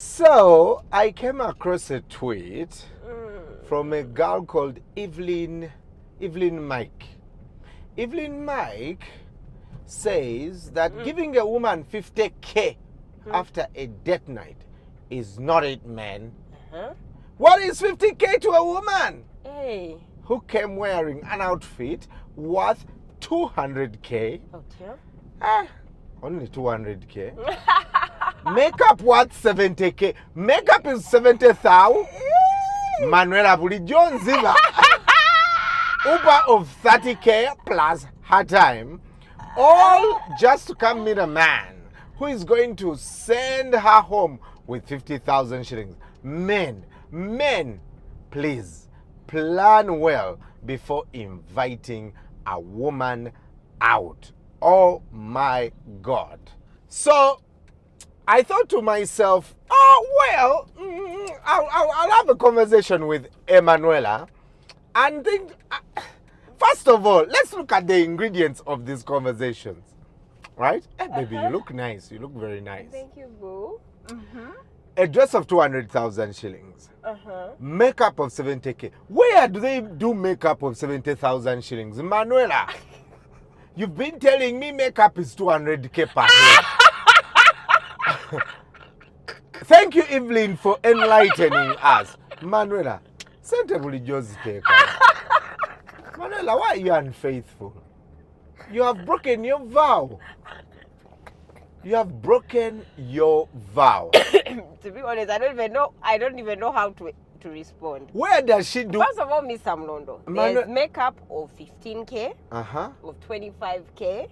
So I came across a tweet from a girl called Evelyn Mike. Evelyn Mike says that giving a woman 50K after a date night is not it, man. What is 50K to a woman Hey. who came wearing an outfit worth 200K? Oh, dear. Only 200K. Makeup worth 70K. Makeup is 70,000. Manuela Jones Uber of 30K plus her time. All just to come meet a man who is going to send her home with 50,000 shillings. Men, please plan well before inviting a woman out. Oh my God. So I thought to myself, I'll have a conversation with Manuela and think, first of all, let's look at the ingredients of these conversations. Right? Hey, baby, you look nice. You look very nice. Thank you, boo. A dress of 200,000 shillings. Makeup of 70K. Where do they do makeup of 70,000 shillings? Manuela, you've been telling me makeup is 200K per head. Thank you, Evelyn, for enlightening us. Manuela, sensibly just take her. Manuela, why are you unfaithful? You have broken your vow. You have broken your vow. To be honest, I don't even know how to respond. Where does she do? First of all, Miss Mulondo, there's makeup of 15K, of 25K,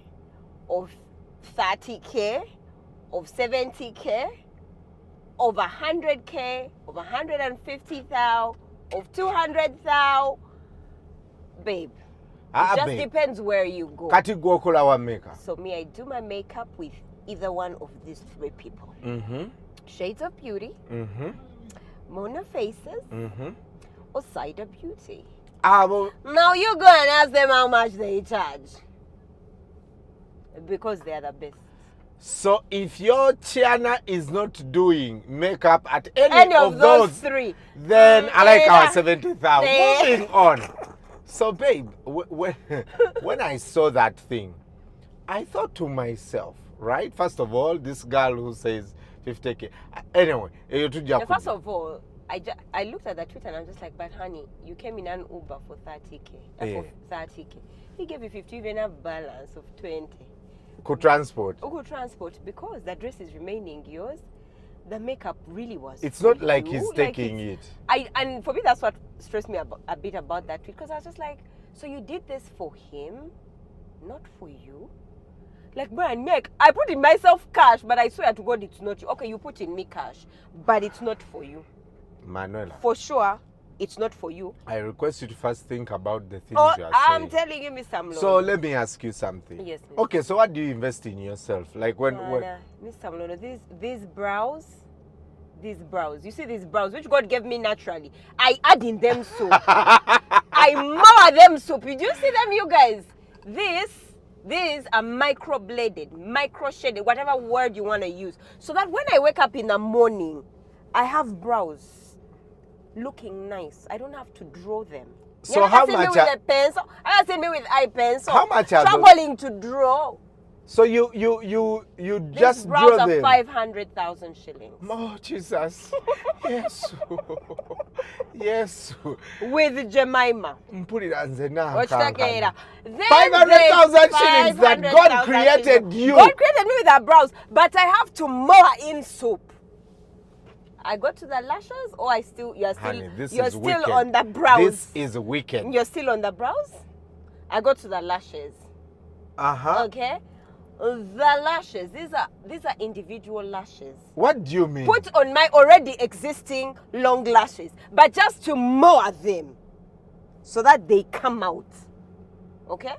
of 30K, of 70K, of 100K, of 150,000, of 200,000. Babe, it just depends where you go. Kati makeup. So me, I do my makeup with either one of these three people. Shades of Beauty, Mona Faces, or Cider Beauty. Now you go and ask them how much they charge. Because they are the best. So if your Tiana is not doing makeup at any of those three, then I like our 70,000. Moving on. So babe, when I saw that thing, I thought to myself, right? First of all, this girl who says 50K. Anyway, first of all, I looked at the tweet and I'm just like, but honey, you came in an Uber for 30K. For 30K. He gave you 50, even a balance of 20. Could transport. Transport, because the dress is remaining yours. The makeup really was. It's not like he's taking it. And for me, that's what stressed me a bit about that tweet, because I was just like, so you did this for him, not for you? Like, Brian, I put in myself cash, but I swear to God, it's not you. Okay, you put in me cash, but it's not for you. Manuela. For sure, it's not for you. I request you to first think about the things you are saying. I'm telling you, Mr. Mulondo. So let me ask you something. Yes, Mr. Okay, so what do you invest in yourself? Like when Mr. Mulondo, these brows, you see these brows, which God gave me naturally. I add in them soap. I mower them soap. Did you see them, you guys? These are micro-bladed, micro-shaded, whatever word you want to use. So that when I wake up in the morning, I have brows looking nice. I don't have to draw them. So you how see much? Me with a pencil. I see me with eye pencil. How much are struggling to draw? So you just These brows draw are them. 500,000 shillings. Oh Jesus! Yes, yes. With Jemima. Put it on the now. 500,000 shillings that God created you. God created me with her brows, but I have to mow in soap. I got to the lashes, or you're still on the brows. This is wicked. You're still on the brows? I got to the lashes. Okay? The lashes, these are individual lashes. What do you mean? Put on my already existing long lashes, but just to mow them so that they come out. Okay?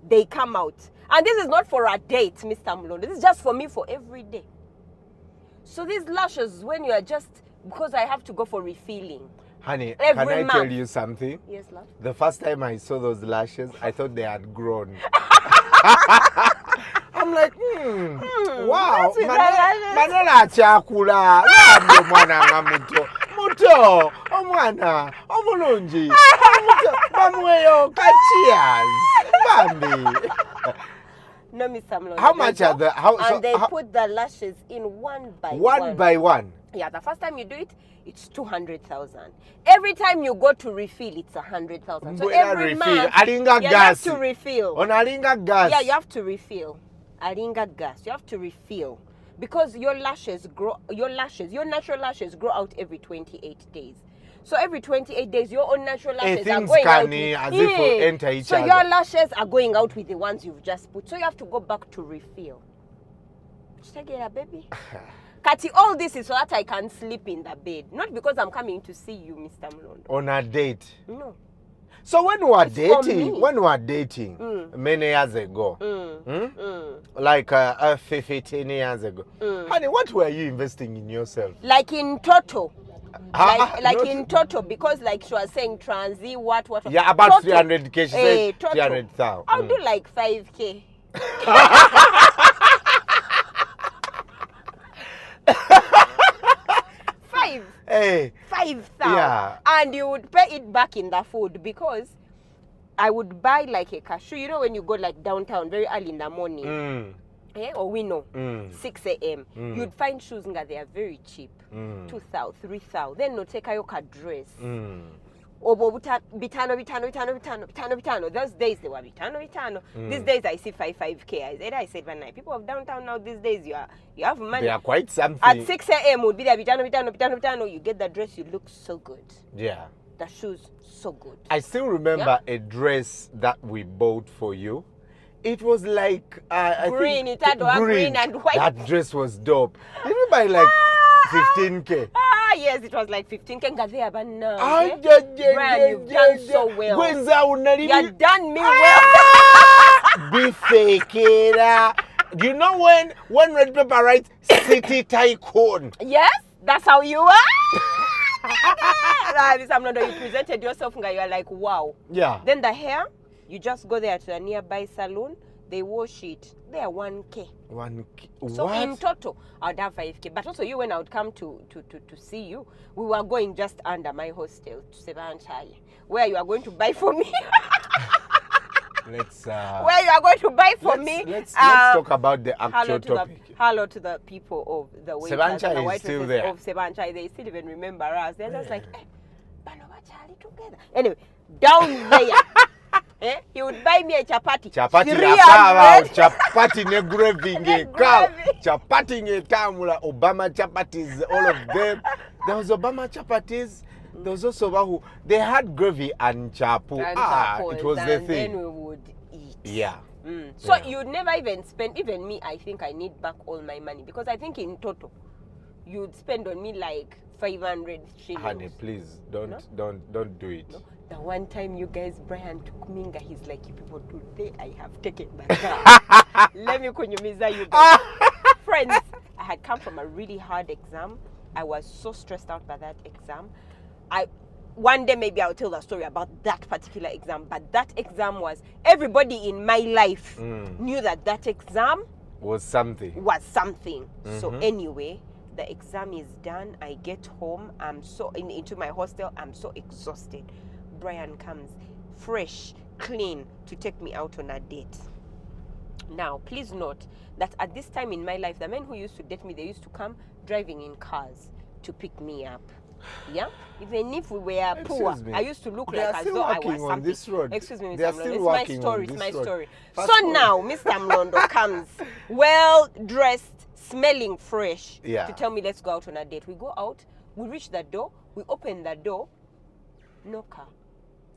They come out. And this is not for a date, Mr. Mulondo. This is just for me for every day. So these lashes, when you are because I have to go for refilling. Honey, every can I month. tell you something? Yes, love. The first time I saw those lashes, I thought they had grown. I'm like, wow. What's with that? Manuela chakula. Ngambe mwana nga muto. Muto. Omwana. Omulungi. Muto. Bamweyo. Cheers. Bambi. No, Mr. Mulondo. How much are the... And they put the lashes in one by one. One by one? Yeah, the first time you do it, it's 200,000. Every time you go to refill, it's 100,000. So every month, you have to refill. On alinga gas. Yeah, you have to refill. Alinga gas. You have to refill. Because your natural lashes grow out every 28 days. So every 28 days, your own natural lashes are going out. As if we enter each other. So your lashes are going out with the ones you've just put. So you have to go back to refill. Take it, baby. Kati, all this is so that I can sleep in the bed. Not because I'm coming to see you, Mr. Mulondo. On a date? No. So when we were dating, many years ago, like 15 years ago, honey, what were you investing in yourself? Like in total. Like in total, because like she was saying transi, what? Yeah, about total. 300k. She said 300,000. I'll do like 5k. Hey. 5,000. Yeah. And you would pay it back in the food, because I would buy like a cashew. You know when you go like downtown very early in the morning. Or we know 6 a.m. You'd find shoes nga they are very cheap. 2,000, 3,000. Then no take a dress. Bitano. Those days they were bitano. These days I see 5k. I said one night, people of downtown now these days you have money. They are quite something. At 6 a.m. would be there bitano. You get the dress, you look so good. Yeah. The shoes so good. I still remember a dress that we bought for you. It was like green. It had green and white. That dress was dope. Did we buy like 15k? Yes, it was like 15k. Brian, you've done so well. You've done me well. Be fake. You know when Red Pepper writes City Tycoon? Yes, that's how you are. You presented yourself and you are like, wow. Yeah. Then the hair, you just go there to a nearby salon, they wash it. They are 1k. 1k. So what? in total, I would have 5k. But also you, when I would come to see you, we were going just under my hostel to Sebanchai, where you are going to buy for me. Where you are going to buy for me. Let's talk about the actual topic. Hello to the people of the waiters. Sebanchai is still there. Of Sebanchai. They still even remember us. They're just like, Banoba together. Anyway, down there. He would buy me a chapati. Chapati ne gravy chapati ne tamula, Obama chapatis, all of them. There was Obama chapatis. There was also they had gravy and chapo. It was the thing. Then we would eat. Yeah. So you'd never even spend, even me, I think I need back all my money, because I think in total you'd spend on me like 500 shillings. Honey, please don't do it. No? The one time you guys, Brian took Minga, he's like, you people, today I have taken the car. Let me kunyumiza you guys. Friends, I had come from a really hard exam. I was so stressed out by that exam. One day maybe I'll tell the story about that particular exam, but that exam was, everybody in my life knew that exam was something. So anyway, the exam is done. I get home. I'm so into my hostel. I'm so exhausted. Brian comes fresh, clean, to take me out on a date. Now, please note that at this time in my life, the men who used to date me, they used to come driving in cars to pick me up. Yeah, even if we were poor, I used to look like as though I was something. On this road. Excuse me, They are Mr. still Mulondo. working It's my story. on It's my this story. road. So now, Mr. Mulondo comes, well dressed, smelling fresh, to tell me let's go out on a date. We go out. We reach the door. We open the door. No car.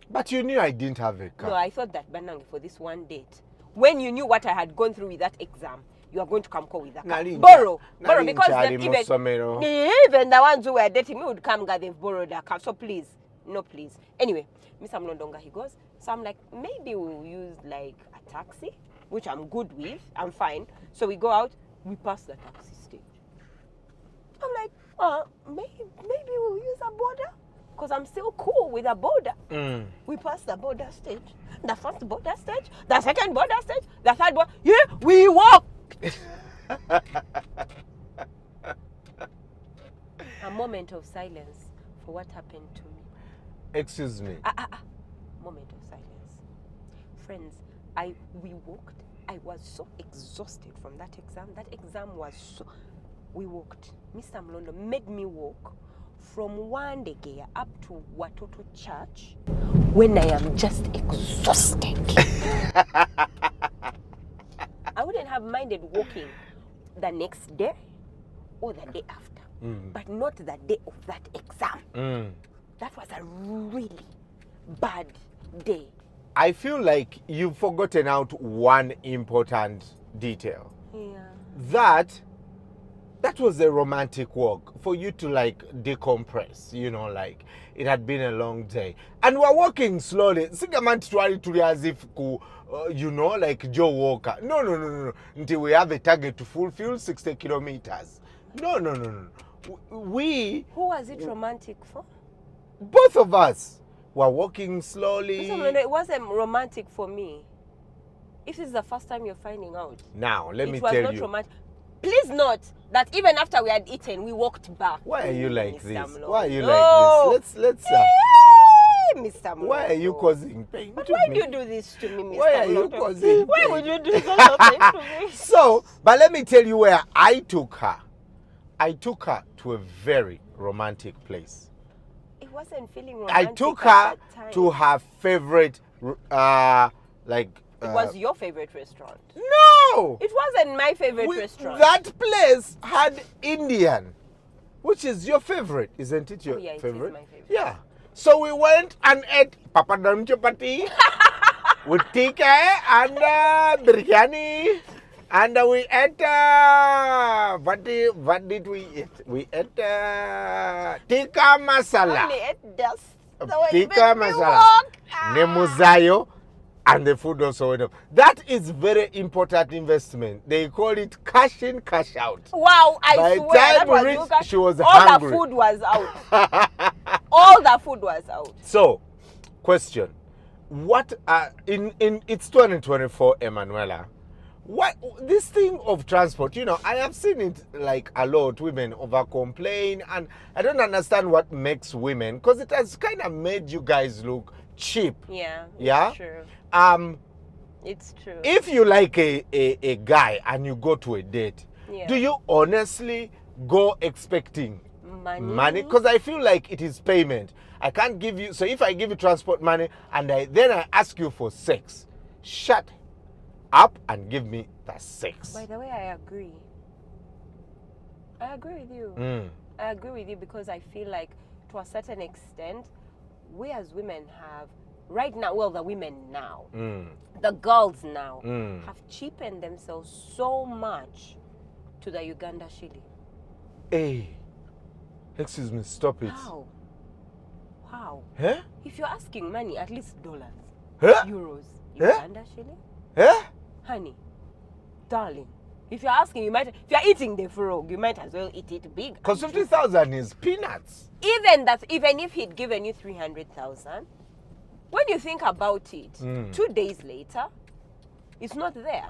But you knew I didn't have a car. No, I thought that Banang for this one date. When you knew what I had gone through with that exam, you are going to come call with a car. Borrow, because even the ones who were dating me would come, they've borrowed a car. So please, no please. Anyway, Mr. Mulondo, he goes. So I'm like, maybe we'll use like a taxi, which I'm good with. I'm fine. So we go out. We pass the taxi stage. I'm like, maybe we'll use a border, because I'm still cool with a border. We pass the border stage. The first border stage, the second border stage, the third border. Yeah, we walk. A moment of silence for what happened to me. Excuse me. Moment of silence. Friends, we walked. I was so exhausted from that exam. That exam was so... We walked. Mr. Mulondo made me walk from Wandegea up to Watoto Church when I am just exhausted. I wouldn't have minded walking the next day or the day after, but not the day of that exam. That was a really bad day. I feel like you've forgotten out one important detail. Yeah. That was a romantic walk for you to like decompress, you know, like it had been a long day. And we're walking slowly. Singaman as if, you know, like Joe Walker. No. Until we have a target to fulfill 60 kilometers. No. We... Who was it romantic for? Both of us were walking slowly. It wasn't romantic for me. If this is the first time you're finding out. Now, let me tell you. It was not romantic. Please note that even after we had eaten, we walked back. Why are you like Mr. this? Mulondo. Why are you like this? Let's Mr. Mulondo. Why are you causing pain? But why do you do this to me, Mr. Why are you Mulondo? causing Why pain? would you do such a thing to me? So, but let me tell you where I took her. I took her to a very romantic place. It wasn't feeling romantic. I took at her that time. to her favorite, It was your favorite restaurant. No! It wasn't my favorite restaurant. That place had Indian, which is your favorite, isn't it? Your yeah, it is favorite? my favorite. Yeah. So we went and ate papadam chapati with tikka and biryani, and we ate what did we eat? We ate tikka masala. Only ate dust. Tikka masala. Nemuzayo. And the food also went up. That is very important investment. They call it cash in, cash out. Wow, I By swear. the time That was we you reached, guys- she was all hungry. the food was out. All the food was out. So, question. What in it's 2024, Manuela. What this thing of transport, you know, I have seen it like a lot. Women over complain, and I don't understand what makes women, because it has kind of made you guys look cheap. Yeah. Yeah? It's true. It's true. If you like a guy and you go to a date, Yeah. do you honestly go expecting money? Because I feel like it is payment. I can't give you, so if I give you transport money and then I ask you for sex, shut up and give me the sex. By the way, I agree. I agree with you. I agree with you because I feel like to a certain extent, we as women have, right now, well, the women now, the girls now, have cheapened themselves so much to the Uganda shilling. Hey, excuse me, stop it. How? How? Huh? If you're asking money, at least dollars, Huh? euros, Huh? Uganda shilling? Huh? Honey, darling, if you're asking, if you're eating the frog, you might as well eat it big. Because 50,000 is peanuts. Even if he'd given you 300,000, when you think about it, 2 days later, it's not there.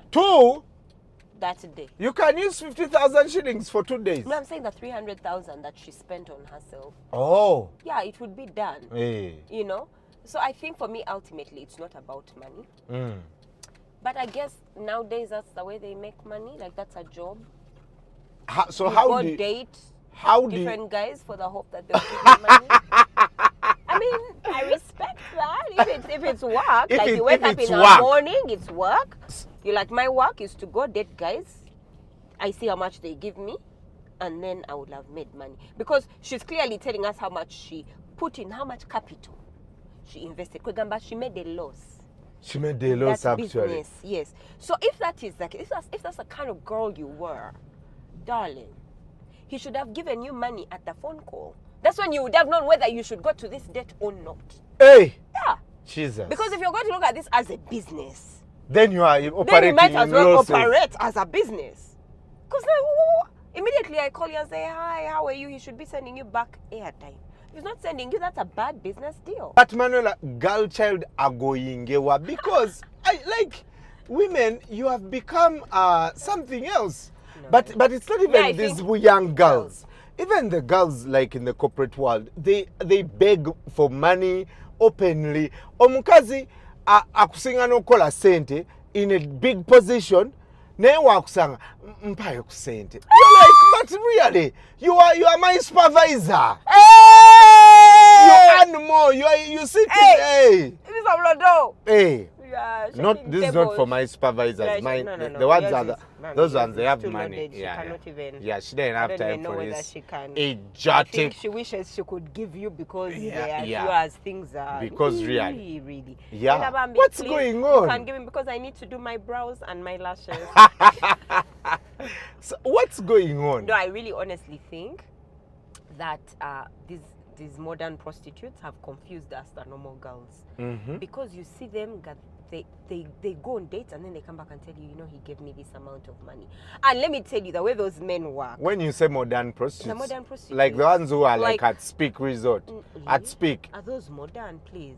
That day. You can use 50,000 shillings for 2 days. No, I'm saying the 300,000 that she spent on herself. Oh. Yeah, it would be done. Hey. You know? So I think for me, ultimately, it's not about money. But I guess nowadays that's the way they make money. Like that's a job. How Go do you, date how do different guys for the hope that they'll give you money. I mean, I respect that. If it's work, If like it- you wake if up it's in the work. morning, it's work. You like my work is to go date guys. I see how much they give me, and then I would have made money because she's clearly telling us how much she put in, how much capital she invested. Kwegamba, she made a loss. She made the loss That's actually. business, yes. So if that is the case, if that's the kind of girl you were, darling, he should have given you money at the phone call. That's when you would have known whether you should go to this date or not. Hey. Yeah. Jesus. Because if you're going to look at this as a business, then you are then operating you might as in well losses. operate as a business. Because immediately I call you and say, hi, how are you? He should be sending you back airtime. If he's not sending you, that's a bad business deal. But Manuela, girl child agoyingewa because I like women, you have become something else. No. But it's not even I these think young girls. Even the girls like in the corporate world, they beg for money openly. Omukazi akusinga nokola sente in a big position. Naye wakusanga mpayo ku sente. You're like, but really, you are my supervisor. Hey! You earn more. You sit. Hey. This is Mulondo. Hey. Yeah, Not this is not for my supervisors. Yeah, my no. the ones Yours are is- Ma'am, those yours ones they is have too money. loaded. She Yeah, cannot even. yeah, she didn't I have don't time even know for whether this she can. I idiotic. think she wishes she could give you because Yeah, you yeah. as things are Because really. Yeah. Ella Bambi, What's please, going You on? can give me because I need to do my brows and my lashes. So what's going on? No, I really honestly think that these modern prostitutes have confused us, the normal girls, because you see them they go on dates and then they come back and tell you, he gave me this amount of money. And let me tell you, the way those men work. When you say modern prostitutes, The modern prostitutes, like the ones who are like like- at Speak Resort, Really? at Speak. Are those modern? Please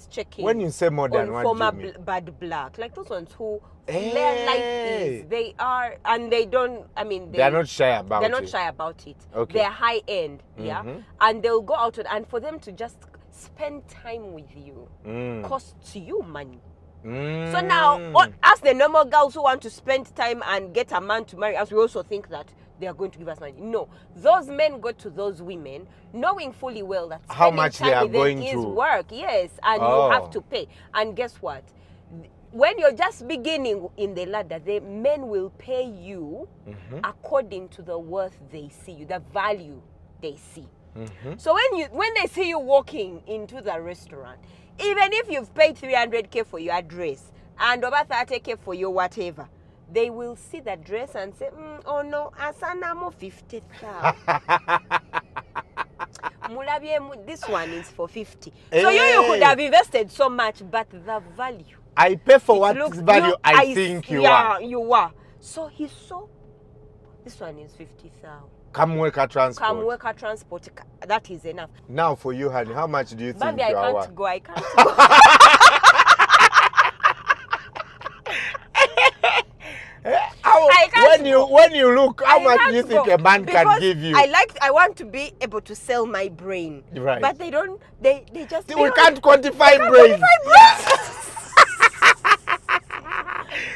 check in. When you say modern, on what former do you mean? bad black, like those ones who Hey. their life is, they are, and they don't. I mean, They are not shy about they're not it. shy about it. Okay. They're high end, yeah, and they'll go out and for them to just spend time with you costs you money. So now, as the normal girls who want to spend time and get a man to marry us, we also think that they are going to give us money. No, those men go to those women knowing fully well that How spending much time they are with them going is to. work, yes, and Oh. you have to pay. And guess what? When you're just beginning in the ladder, the men will pay you according to the worth they see you, the value they see. So when they see you walking into the restaurant, even if you've paid 300k for your dress and over 30k for your whatever, they will see the dress and say, oh no, asana mo 50,000. This one is for 50. So you could have invested so much, but the value. I pay for it what looks- value I think you are. Yeah, you are. So he saw, this one is 50,000. Come work at transport. Come work at transport. That is enough. Now for you, honey, how much do you think Baby, you are I worth? can't go. I can't go. I can't when you look, how I much can't do you think go a man can because give you? I want to be able to sell my brain. Right. But they don't. They just. We can't quantify brains. Quantify brains.